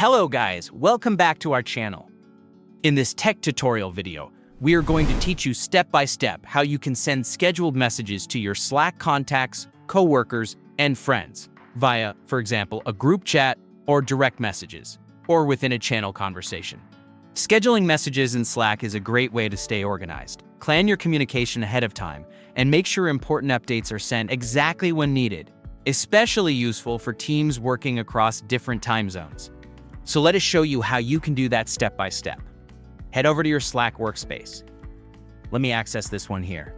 Hello guys, welcome back to our channel. In this tech tutorial video, we are going to teach you step by step how you can send scheduled messages to your Slack contacts, coworkers, and friends via, for example, a group chat or direct messages, or within a channel conversation. Scheduling messages in Slack is a great way to stay organized. Plan your communication ahead of time and make sure important updates are sent exactly when needed, especially useful for teams working across different time zones. So let us show you how you can do that step by step. Head over to your Slack workspace. Let me access this one here.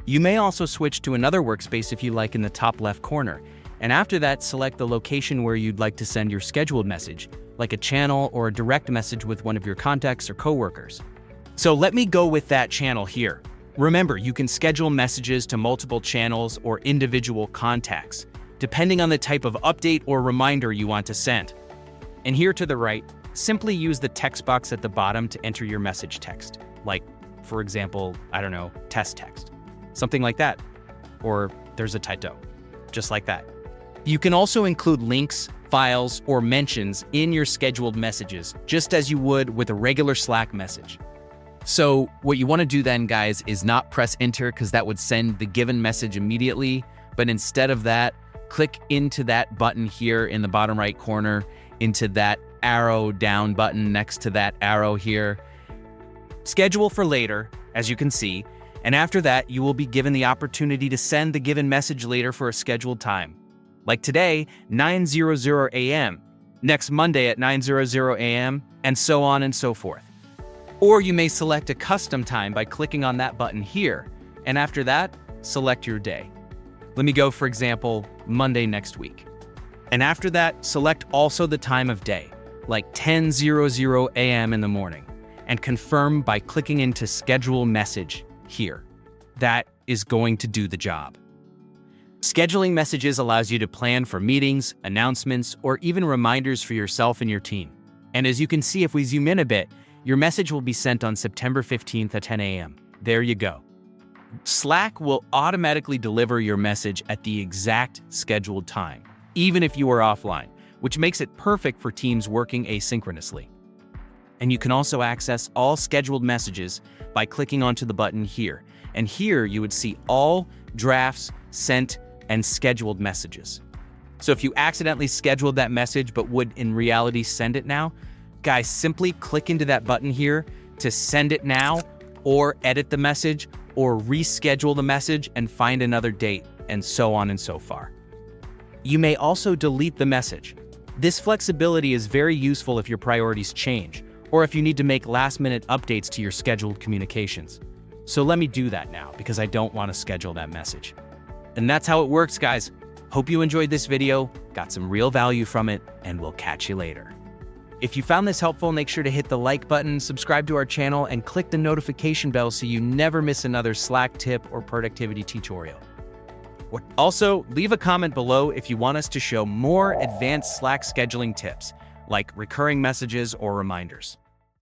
You may also switch to another workspace if you like in the top left corner, and after that, select the location where you'd like to send your scheduled message, like a channel or a direct message with one of your contacts or coworkers. So let me go with that channel here. Remember, you can schedule messages to multiple channels or individual contacts, depending on the type of update or reminder you want to send. And here to the right, simply use the text box at the bottom to enter your message text. Like, for example, I don't know, test text. Something like that. Or there's a typo. Just like that. You can also include links, files, or mentions in your scheduled messages, just as you would with a regular Slack message. So what you want to do then, guys, is not press enter because that would send the given message immediately, but instead of that, click into that button here in the bottom right corner, into that arrow down button next to that arrow here. Schedule for later, as you can see, and after that, you will be given the opportunity to send the given message later for a scheduled time. Like today, 9:00 a.m., next Monday at 9:00 a.m., and so on and so forth. Or you may select a custom time by clicking on that button here, and after that, select your day. Let me go, for example, Monday next week. And after that, select also the time of day, like 10:00 a.m. in the morning, and confirm by clicking into Schedule Message here. That is going to do the job. Scheduling messages allows you to plan for meetings, announcements, or even reminders for yourself and your team. And as you can see, if we zoom in a bit, your message will be sent on September 15th at 10 a.m. There you go. Slack will automatically deliver your message at the exact scheduled time, even if you are offline, which makes it perfect for teams working asynchronously. And you can also access all scheduled messages by clicking onto the button here. And here you would see all drafts, sent, and scheduled messages. So if you accidentally scheduled that message but would in reality send it now, guys, simply click into that button here to send it now, or edit the message, or reschedule the message and find another date, and so on and so far. You may also delete the message. This flexibility is very useful if your priorities change, or if you need to make last-minute updates to your scheduled communications. So let me do that now, because I don't want to schedule that message. And that's how it works, guys. Hope you enjoyed this video, got some real value from it, and we'll catch you later. If you found this helpful, make sure to hit the like button, subscribe to our channel, and click the notification bell so you never miss another Slack tip or productivity tutorial. Also, leave a comment below if you want us to show more advanced Slack scheduling tips, like recurring messages or reminders.